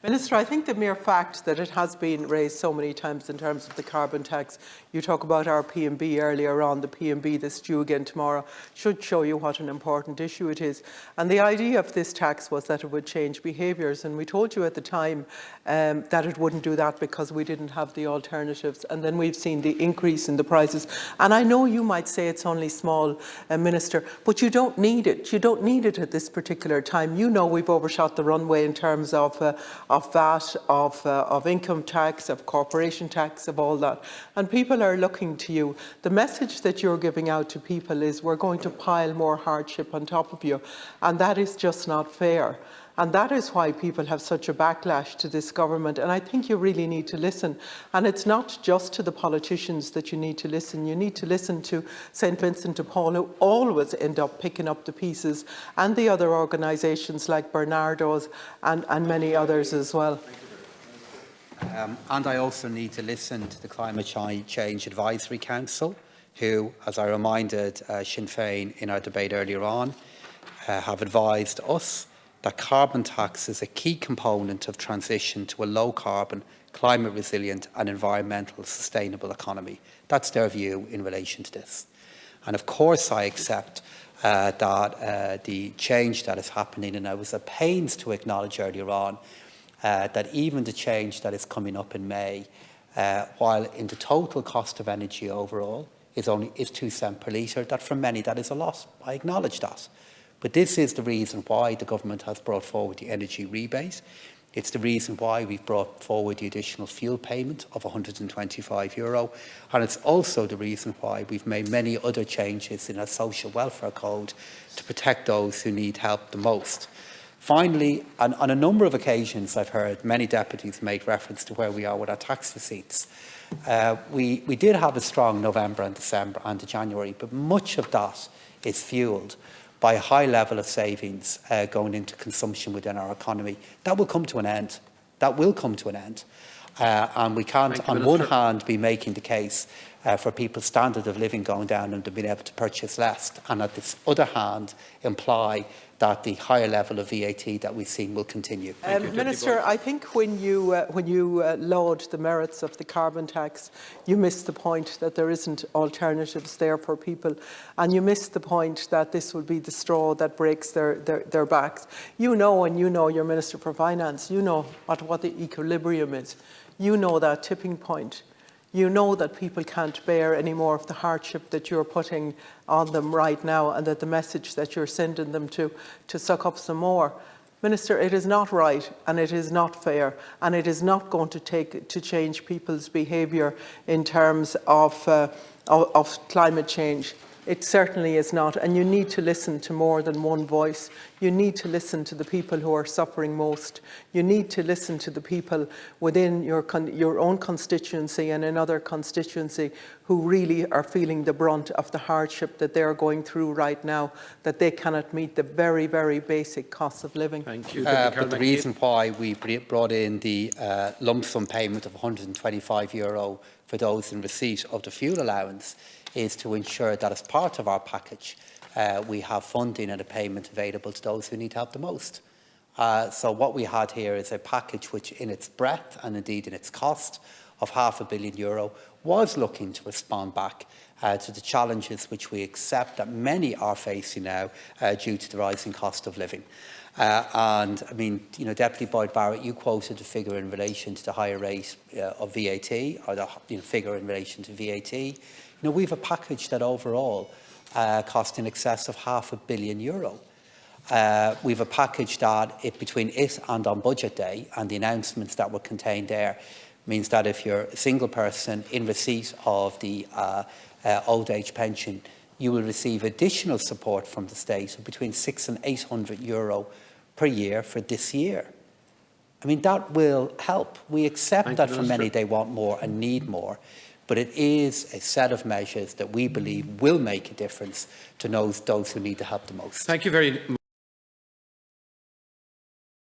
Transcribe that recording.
Minister, I think the mere fact that it has been raised so many times in terms of the carbon tax, you talk about our P&B earlier on, the P&B that's due again tomorrow, should show you what an important issue it is. And the idea of this tax was that it would change behaviours, and we told you at the time that it wouldn't do that because we didn't have the alternatives. And then we've seen the increase in the prices. And I know you might say it's only small, Minister, but you don't need it. You don't need it at this particular time. You know we've overshot the runway in terms of VAT, of income tax, of corporation tax, of all that. And people are looking to you. The message that you're giving out to people is we're going to pile more hardship on top of you. And that is just not fair. And that is why people have such a backlash to this government. And I think you really need to listen. And it's not just to the politicians that you need to listen. You need to listen to St. Vincent de Paul, who always end up picking up the pieces, and the other organisations like Bernardo's and many others as well. And I also need to listen to the Climate Change Advisory Council, who, as I reminded Sinn Féin in our debate earlier on, have advised us that carbon tax is a key component of transition to a low-carbon, climate-resilient and environmental sustainable economy. That's their view in relation to this. And of course I accept that the change that is happening, and I was at pains to acknowledge earlier on that even the change that is coming up in May, while in the total cost of energy overall is 2 cents per litre, that for many that is a loss. I acknowledge that. But this is the reason why the government has brought forward the energy rebate. It's the reason why we've brought forward the additional fuel payment of €125. And it's also the reason why we've made many other changes in our social welfare code to protect those who need help the most. Finally, on a number of occasions I've heard many deputies make reference to where we are with our tax receipts. We did have a strong November and December and January, but much of that is fuelled by a high level of savings going into consumption within our economy. That will come to an end. That will come to an end. And we can't, on one hand, be making the case for people's standard of living going down and to being able to purchase less, and at this other hand, imply that the higher level of VAT that we've seen will continue. Minister, I think when you laud the merits of the carbon tax, you miss the point that there isn't alternatives there for people, and you miss the point that this will be the straw that breaks their backs. You know, and you know you're Minister for Finance, you know what the equilibrium is. You know that tipping point. You know that people can't bear any more of the hardship that you're putting on them right now, and that the message that you're sending them to suck up some more. Minister, it is not right, and it is not fair, and it is not going to change people's behaviour in terms of climate change. It certainly is not, and you need to listen to more than one voice. You need to listen to the people who are suffering most. You need to listen to the people within your own constituency and another constituency who really are feeling the brunt of the hardship that they're going through right now, that they cannot meet the very, very basic costs of living. Thank you. But the reason why we brought in the lump sum payment of €125 for those in receipt of the fuel allowance is to ensure that as part of our package we have funding and a payment available to those who need help the most. So what we had here is a package which in its breadth and indeed in its cost of €500 million was looking to respond back to the challenges which we accept that many are facing now due to the rising cost of living. And I mean, you know, Deputy Boyd Barrett, you quoted the figure in relation to the higher rate of VAT, or the figure in relation to VAT. You know, we have a package that overall cost in excess of €500 million. We have a package that, between it and on budget day, and the announcements that were contained there, means that if you're a single person in receipt of the old age pension, you will receive additional support from the state of between €600 and €800 per year for this year. I mean, that will help. We accept that for many they want more and need more, but it is a set of measures that we believe will make a difference to those who need the help the most. Thank you very much.